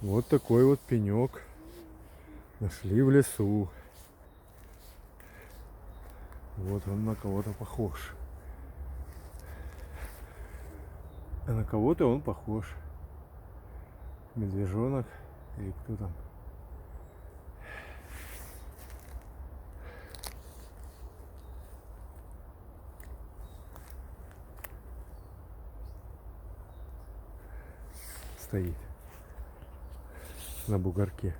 Вот такой вот пенек нашли в лесу. Вот он на кого-то похож. А на кого-то он похож. Медвежонок или кто там. Стоит на бугорке.